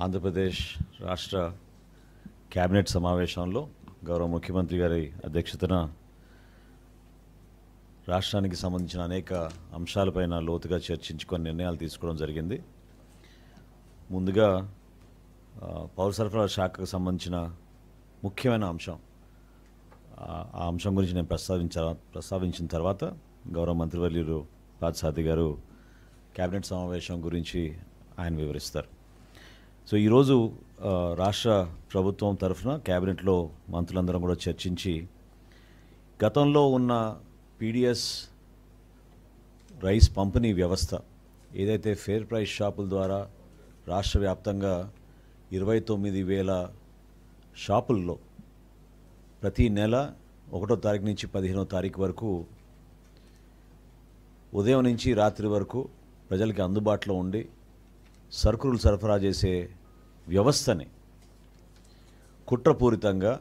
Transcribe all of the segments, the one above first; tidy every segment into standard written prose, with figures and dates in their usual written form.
ఆంధ్రప్రదేశ్ రాష్ట్ర కేబినెట్ సమావేశంలో గౌరవ ముఖ్యమంత్రి గారి అధ్యక్షతన రాష్ట్రానికి సంబంధించిన అనేక అంశాలపైన లోతుగా చర్చించుకొని నిర్ణయాలు తీసుకోవడం జరిగింది. ముందుగా పౌర సరఫరాల శాఖకు సంబంధించిన ముఖ్యమైన అంశం, ఆ అంశం గురించి నేను ప్రస్తావించిన తర్వాత గౌరవ మంత్రివర్యులు పార్థసారథి గారు కేబినెట్ సమావేశం గురించి ఆయన వివరిస్తారు. సో ఈరోజు రాష్ట్ర ప్రభుత్వం తరఫున కేబినెట్లో మంత్రులందరం కూడా చర్చించి గతంలో ఉన్న పీడిఎస్ రైస్ పంపిణీ వ్యవస్థ ఏదైతే ఫేర్ ప్రైస్ షాపుల ద్వారా రాష్ట్ర వ్యాప్తంగా 29,000 షాపుల్లో ప్రతి నెల 1వ తారీఖు నుంచి 15వ తారీఖు వరకు ఉదయం నుంచి రాత్రి వరకు ప్రజలకి అందుబాటులో ఉండి సరుకులు సరఫరా చేసే వ్యవస్థని కుట్రపూరితంగా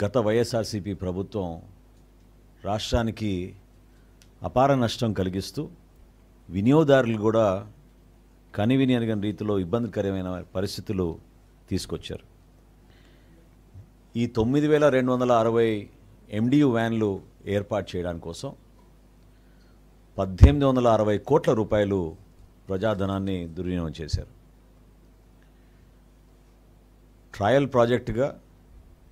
గత వైఎస్ఆర్సీపీ ప్రభుత్వం రాష్ట్రానికి అపార నష్టం కలిగిస్తూ వినియోగదారులు కూడా కనివిని ఎరగని రీతిలో ఇబ్బందికరమైన పరిస్థితులు తీసుకొచ్చారు. ఈ 9,260 MDU వ్యాన్లు ఏర్పాటు చేయడానికి కోసం 1,860 కోట్ల రూపాయలు ప్రజాధనాన్ని దుర్వినియోగం చేశారు. ట్రయల్ ప్రాజెక్టుగా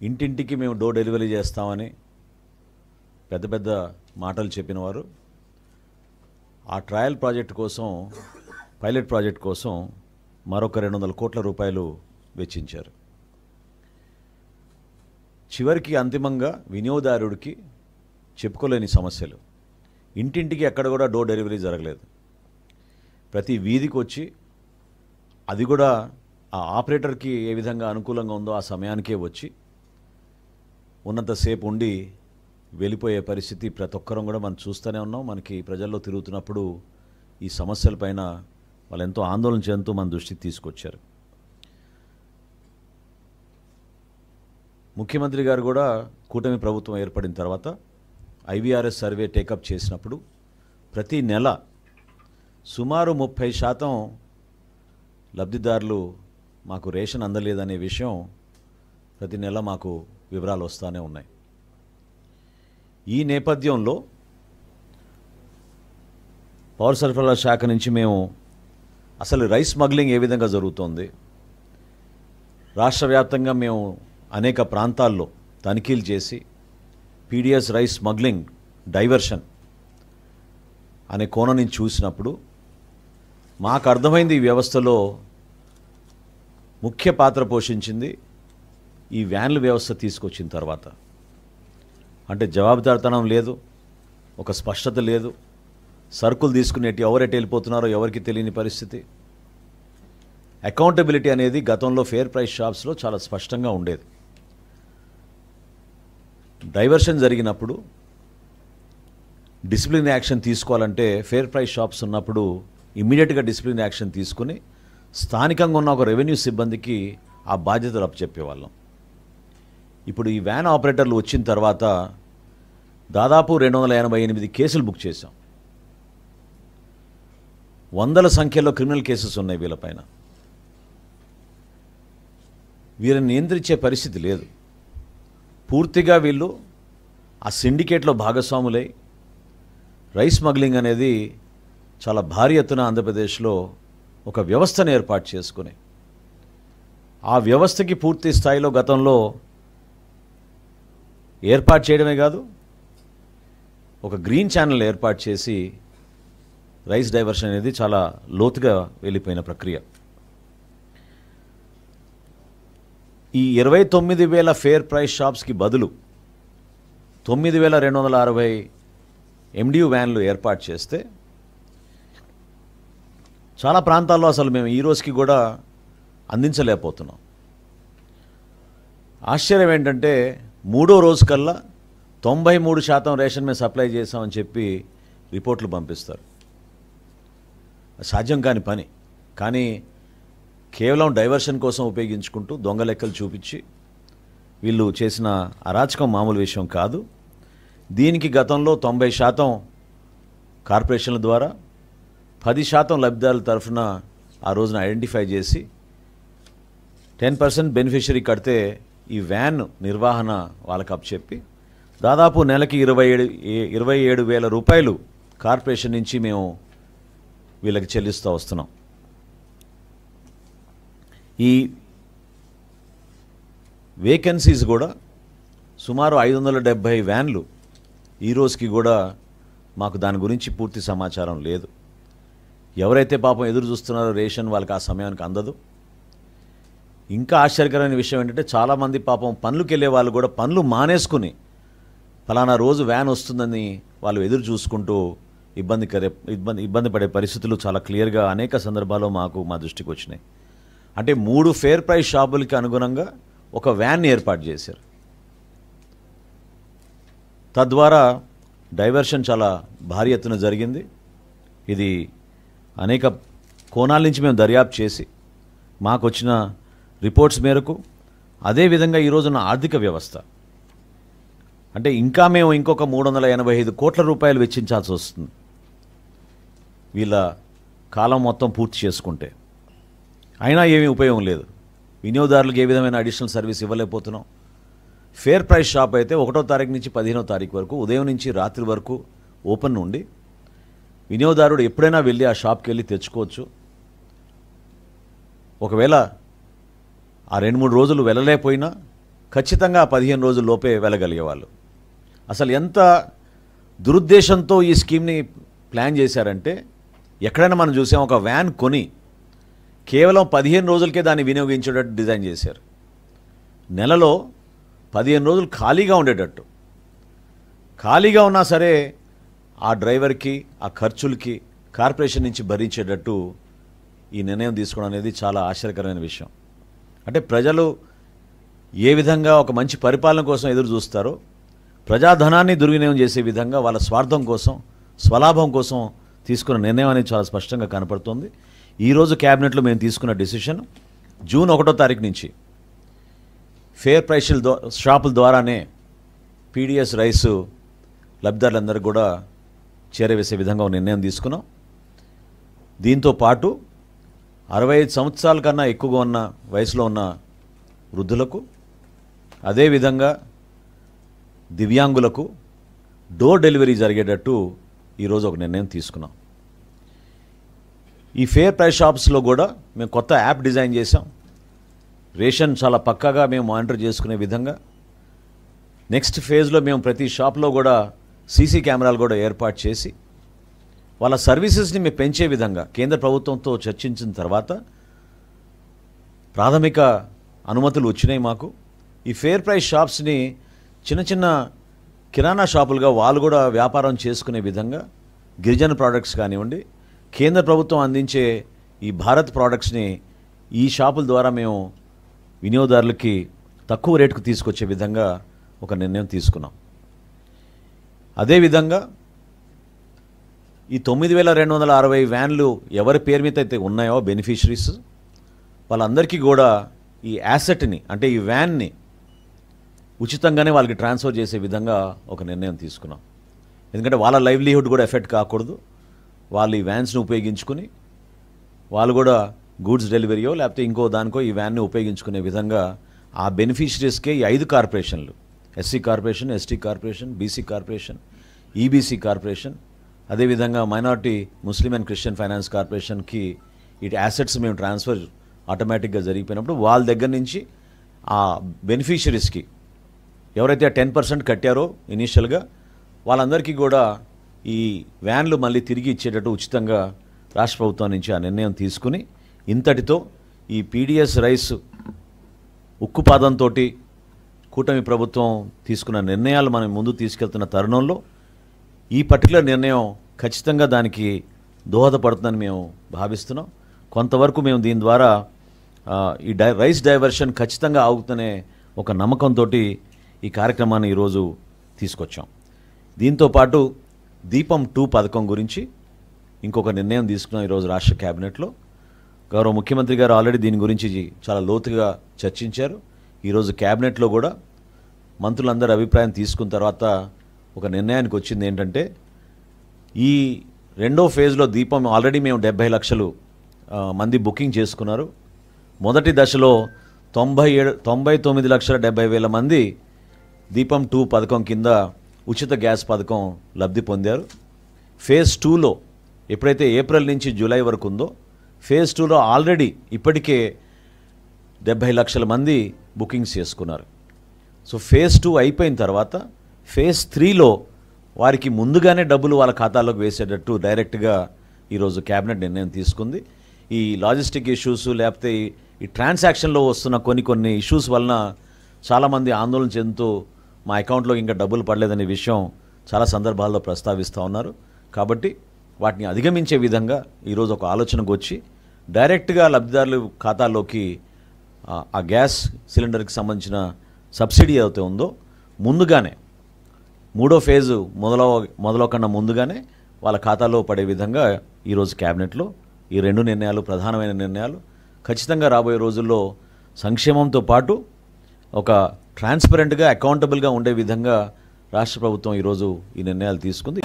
ఇంటింటికి మేము డోర్ డెలివరీ చేస్తామని పెద్ద పెద్ద మాటలు చెప్పినవారు ఆ ట్రయల్ ప్రాజెక్టు కోసం, పైలట్ ప్రాజెక్ట్ కోసం మరొక 200 కోట్ల రూపాయలు వెచ్చించారు. చివరికి అంతిమంగా వినియోగదారుడికి చెప్పుకోలేని సమస్యలు, ఇంటింటికి ఎక్కడ కూడా డోర్ డెలివరీ జరగలేదు. ప్రతి వీధికి వచ్చి అది కూడా ఆ ఆపరేటర్కి ఏ విధంగా అనుకూలంగా ఉందో ఆ సమయానికే వచ్చి ఉన్నంతసేపు ఉండి వెళ్ళిపోయే పరిస్థితి ప్రతి ఒక్కరం కూడా మనం చూస్తూనే ఉన్నాం. మనకి ప్రజల్లో తిరుగుతున్నప్పుడు ఈ సమస్యలపైన వాళ్ళు ఎంతో ఆందోళన చెందుతూ మన దృష్టికి తీసుకొచ్చారు. ముఖ్యమంత్రి గారు కూడా కూటమి ప్రభుత్వం ఏర్పడిన తర్వాత IVRS సర్వే టేకప్ చేసినప్పుడు ప్రతి నెల సుమారు 30% లబ్ధిదారులు మాకు రేషన్ అందలేదనే విషయం ప్రతి నెల మాకు వివరాలు వస్తూనే ఉన్నాయి. ఈ నేపథ్యంలో పౌర సరఫరాల శాఖ నుంచి మేము అసలు రైస్ స్మగ్లింగ్ ఏ విధంగా జరుగుతోంది, రాష్ట్ర వ్యాప్తంగా మేము అనేక ప్రాంతాల్లో తనిఖీలు చేసి పీడిఎస్ రైస్ స్మగ్లింగ్ డైవర్షన్ అనే కోణం నుంచి చూసినప్పుడు మాకు అర్థమైంది ఈ వ్యవస్థలో ముఖ్య పాత్ర పోషించింది ఈ వ్యాన్ల వ్యవస్థ తీసుకొచ్చిన తర్వాత. అంటే జవాబుదారితనం లేదు, ఒక స్పష్టత లేదు, సరుకులు తీసుకునేటి ఎవరెటు వెళ్ళిపోతున్నారో ఎవరికి తెలియని పరిస్థితి. అకౌంటబిలిటీ అనేది గతంలో ఫేర్ ప్రైస్ షాప్స్లో చాలా స్పష్టంగా ఉండేది. డైవర్షన్ జరిగినప్పుడు డిసిప్లిన్ యాక్షన్ తీసుకోవాలంటే ఫేర్ ప్రైస్ షాప్స్ ఉన్నప్పుడు ఇమ్మీడియట్గా డిసిప్లిన్ యాక్షన్ తీసుకుని స్థానికంగా ఉన్న ఒక రెవెన్యూ సిబ్బందికి ఆ బాధ్యతలు అప్పచెప్పేవాళ్ళం. ఇప్పుడు ఈ వ్యాన్ ఆపరేటర్లు వచ్చిన తర్వాత దాదాపు 288 కేసులు బుక్ చేశాం. వందల సంఖ్యలో క్రిమినల్ కేసెస్ ఉన్నాయి వీళ్ళపైన. వీరిని నియంత్రించే పరిస్థితి లేదు. పూర్తిగా వీళ్ళు ఆ సిండికేట్లో భాగస్వాములై రైస్ స్మగ్లింగ్ అనేది చాలా భారీ ఎత్తున ఆంధ్రప్రదేశ్లో ఒక వ్యవస్థను ఏర్పాటు చేసుకుని ఆ వ్యవస్థకి పూర్తి స్థాయిలో గతంలో ఏర్పాటు చేయడమే కాదు, ఒక గ్రీన్ ఛానల్ ఏర్పాటు చేసి రైస్ డైవర్షన్ అనేది చాలా లోతుగా వెళ్ళిపోయిన ప్రక్రియ. ఈ 29,000 ఫేర్ ప్రైస్ షాప్స్కి బదులు 9,260 MDU వ్యాన్లు ఏర్పాటు చేస్తే చాలా ప్రాంతాల్లో అసలు మేము ఈ రోజుకి కూడా అందించలేకపోతున్నాం. ఆశ్చర్యం ఏంటంటే 3వ రోజు కల్లా 93% రేషన్ మేము సప్లై చేసామని చెప్పి రిపోర్ట్లు పంపిస్తారు. సాధ్యం కాని పని. కానీ కేవలం డైవర్షన్ కోసం ఉపయోగించుకుంటూ దొంగ లెక్కలు చూపించి వీళ్ళు చేసిన అరాచకం మామూలు విషయం కాదు. దీనికి గతంలో 90% కార్పొరేషన్ల ద్వారా 10% లబ్ధిదారుల తరఫున ఆ రోజున ఐడెంటిఫై చేసి 10% బెనిఫిషరీ కడితే ఈ వ్యాన్ నిర్వహణ వాళ్ళకి అప్పచెప్పి దాదాపు నెలకి 27,000 రూపాయలు కార్పొరేషన్ నుంచి మేము వీళ్ళకి చెల్లిస్తూ వస్తున్నాం. ఈ వేకెన్సీస్ కూడా సుమారు 570 వ్యాన్లు ఈ రోజుకి కూడా మాకు దాని గురించి పూర్తి సమాచారం లేదు. ఎవరైతే పాపం ఎదురు చూస్తున్నారో రేషన్ వాళ్ళకి ఆ సమయానికి అందదు. ఇంకా ఆశ్చర్యకరమైన విషయం ఏంటంటే చాలామంది పాపం పనులకు వెళ్ళే వాళ్ళు కూడా పనులు మానేసుకుని ఫలానా రోజు వ్యాన్ వస్తుందని వాళ్ళు ఎదురు చూసుకుంటూ ఇబ్బంది పడే పరిస్థితులు చాలా క్లియర్గా అనేక సందర్భాల్లో మా దృష్టికి వచ్చినాయి. అంటే 3 ఫేర్ ప్రైస్ షాపులకి అనుగుణంగా ఒక వ్యాన్ని ఏర్పాటు చేశారు. తద్వారా డైవర్షన్ చాలా భారీ ఎత్తున జరిగింది. ఇది అనేక కోణాల నుంచి మేము దర్యాప్తు చేసి మాకు వచ్చిన రిపోర్ట్స్ మేరకు అదేవిధంగా ఈరోజున ఆర్థిక వ్యవస్థ అంటే ఇంకా మేము ఇంకొక 385 కోట్ల రూపాయలు వెచ్చించాల్సి వస్తుంది వీళ్ళ కాలం మొత్తం పూర్తి చేసుకుంటే. అయినా ఏమీ ఉపయోగం లేదు. వినియోగదారులకు ఏ విధమైన అడిషనల్ సర్వీస్ ఇవ్వలేకపోతున్నాం. ఫేర్ ప్రైస్ షాప్ అయితే 1వ తారీఖు నుంచి 15వ తారీఖు వరకు ఉదయం నుంచి రాత్రి వరకు ఓపెన్ ఉండి వినియోగదారుడు ఎప్పుడైనా వెళ్ళి ఆ షాప్కి వెళ్ళి తెచ్చుకోవచ్చు. ఒకవేళ ఆ 2-3 రోజులు వెళ్ళలేకపోయినా ఖచ్చితంగా 15 రోజుల లోపే వెళ్ళగలిగేవాళ్ళు. అసలు ఎంత దురుద్దేశంతో ఈ స్కీమ్ని ప్లాన్ చేశారంటే ఎక్కడైనా మనం చూసాం ఒక వ్యాన్ కొని కేవలం 15 రోజులకే దాన్ని వినియోగించేటట్టు డిజైన్ చేశారు. నెలలో 15 రోజులు ఖాళీగా ఉండేటట్టు. ఖాళీగా ఉన్నా సరే ఆ డ్రైవర్కి ఆ ఖర్చులకి కార్పొరేషన్ నుంచి భరించేటట్టు ఈ నిర్ణయం తీసుకోవడం అనేది చాలా ఆశ్చర్యకరమైన విషయం. అంటే ప్రజలు ఏ విధంగా ఒక మంచి పరిపాలన కోసం ఎదురు చూస్తారో ప్రజాధనాన్ని దుర్వినియోగం చేసే విధంగా వాళ్ళ స్వార్థం కోసం స్వలాభం కోసం తీసుకున్న నిర్ణయం అనేది చాలా స్పష్టంగా కనపడుతుంది. ఈరోజు క్యాబినెట్లో మేము తీసుకున్న డెసిషన్ జూన్ 1వ తారీఖు నుంచి ఫేర్ ప్రైస్ షాపుల ద్వారానే పీడిఎస్ రైస్ లబ్ధిదారులందరూ కూడా చేరవేసే విధంగా ఒక నిర్ణయం తీసుకున్నాం. దీంతో పాటు 65 సంవత్సరాల కన్నా ఎక్కువగా ఉన్న వయసులో ఉన్న వృద్ధులకు అదేవిధంగా దివ్యాంగులకు డోర్ డెలివరీ జరిగేటట్టు ఈరోజు ఒక నిర్ణయం తీసుకున్నాం. ఈ ఫేర్ ప్రైస్ షాప్స్లో కూడా మేము కొత్త యాప్ డిజైన్ చేసాం. రేషన్ చాలా పక్కాగా మేము మానిటర్ చేసుకునే విధంగా నెక్స్ట్ ఫేజ్లో మేము ప్రతి షాప్లో కూడా సీసీ కెమెరాలు కూడా ఏర్పాటు చేసి వాళ్ళ సర్వీసెస్ని మేము పెంచే విధంగా కేంద్ర ప్రభుత్వంతో చర్చించిన తర్వాత ప్రాథమిక అనుమతులు వచ్చినాయి మాకు. ఈ ఫేర్ ప్రైస్ షాప్స్ని చిన్న చిన్న కిరాణా షాపులుగా వాళ్ళు కూడా వ్యాపారం చేసుకునే విధంగా గిరిజన ప్రోడక్ట్స్ కానివ్వండి కేంద్ర ప్రభుత్వం అందించే ఈ భారత్ ప్రోడక్ట్స్ని ఈ షాపుల ద్వారా మేము వినియోగదారులకి తక్కువ రేటుకు తీసుకొచ్చే విధంగా ఒక నిర్ణయం తీసుకున్నాం. అదేవిధంగా ఈ 9,260 వ్యాన్లు ఎవరి పేరు మీద అయితే ఉన్నాయో బెనిఫిషరీస్ వాళ్ళందరికీ కూడా ఈ యాసెట్ని అంటే ఈ వ్యాన్ని ఉచితంగానే వాళ్ళకి ట్రాన్స్ఫర్ చేసే విధంగా ఒక నిర్ణయం తీసుకున్నాం. ఎందుకంటే వాళ్ళ లైవ్లీహుడ్ కూడా ఎఫెక్ట్ కాకూడదు. వాళ్ళు ఈ వ్యాన్స్ని ఉపయోగించుకుని వాళ్ళు కూడా గూడ్స్ డెలివరీయో లేకపోతే ఇంకో దానికో ఈ వ్యాన్ని ఉపయోగించుకునే విధంగా ఆ బెనిఫిషరీస్కే ఈ 5 కార్పొరేషన్లు SC corporation, ST corporation, BC corporation, EBC corporation, అదేవిధంగా minority Muslim and Christian finance కార్పొరేషన్కి ఈ యాసెట్స్ మేము ట్రాన్స్ఫర్ ఆటోమేటిక్గా జరిగిపోయినప్పుడు వాళ్ళ దగ్గర నుంచి ఆ బెనిఫిషరీస్కి ఎవరైతే 10% కట్టారో ఇనీషియల్గా వాళ్ళందరికీ కూడా ఈ వ్యాన్లు మళ్ళీ తిరిగి ఇచ్చేటట్టు ఉచితంగా రాష్ట్ర ప్రభుత్వం నుంచి ఆ నిర్ణయం తీసుకుని ఇంతటితో ఈ పీడిఎస్ రైస్ ఉక్కుపాదంతో కూటమి ప్రభుత్వం తీసుకున్న నిర్ణయాలు మనం ముందు తీసుకెళ్తున్న తరుణంలో ఈ పర్టికులర్ నిర్ణయం ఖచ్చితంగా దానికి దోహదపడుతుందని మేము భావిస్తున్నాం. కొంతవరకు మేము దీని ద్వారా ఈ రైస్ డైవర్షన్ ఖచ్చితంగా ఆగుతుందనే ఒక నమ్మకంతో ఈ కార్యక్రమాన్ని ఈరోజు తీసుకొచ్చాం. దీంతోపాటు దీపం 2 పథకం గురించి ఇంకొక నిర్ణయం తీసుకున్నాం ఈరోజు రాష్ట్ర క్యాబినెట్లో. గౌరవ ముఖ్యమంత్రి గారు ఆల్రెడీ దీని గురించి చాలా లోతుగా చర్చించారు. ఈరోజు క్యాబినెట్లో కూడా మంత్రులందరి అభిప్రాయం తీసుకున్న తర్వాత ఒక నిర్ణయానికి వచ్చింది ఏంటంటే ఈ 2వ ఫేజ్లో దీపం ఆల్రెడీ మేము 70 లక్షలు మంది బుకింగ్ చేసుకున్నారు. మొదటి దశలో 99,70,000 మంది దీపం 2 పథకం కింద ఉచిత గ్యాస్ పథకం లబ్ధి పొందారు. ఫేజ్ 2లో ఎప్పుడైతే ఏప్రిల్ నుంచి జూలై వరకు ఉందో ఫేజ్ 2లో ఆల్రెడీ ఇప్పటికే 70 లక్షల మంది బుకింగ్స్ చేసుకున్నారు. సో ఫేజ్ 2 అయిపోయిన తర్వాత ఫేజ్ 3లో వారికి ముందుగానే డబ్బులు వాళ్ళ ఖాతాలోకి వేసేటట్టు డైరెక్ట్గా ఈరోజు క్యాబినెట్ నిర్ణయం తీసుకుంది. ఈ లాజిస్టిక్ ఇష్యూస్ లేకపోతే ఈ ట్రాన్సాక్షన్లో వస్తున్న కొన్ని ఇష్యూస్ వలన చాలామంది ఆందోళన చెందుతూ మా అకౌంట్లో ఇంకా డబ్బులు పడలేదనే విషయం చాలా సందర్భాల్లో ప్రస్తావిస్తూ ఉన్నారు. కాబట్టి వాటిని అధిగమించే విధంగా ఈరోజు ఒక ఆలోచనకు వచ్చి డైరెక్ట్గా లబ్ధిదారుల ఖాతాలోకి ఆ గ్యాస్ సిలిండర్కి సంబంధించిన సబ్సిడీ ఏదైతే ఉందో ముందుగానే 3వ ఫేజు మొదలవకన్నా ముందుగానే వాళ్ళ ఖాతాలో పడే విధంగా ఈరోజు క్యాబినెట్లో ఈ 2 నిర్ణయాలు ప్రధానమైన నిర్ణయాలు. ఖచ్చితంగా రాబోయే రోజుల్లో సంక్షేమంతో పాటు ఒక ట్రాన్స్పరెంట్గా అకౌంటబుల్గా ఉండే విధంగా రాష్ట్ర ప్రభుత్వం ఈరోజు ఈ నిర్ణయాలు తీసుకుంది.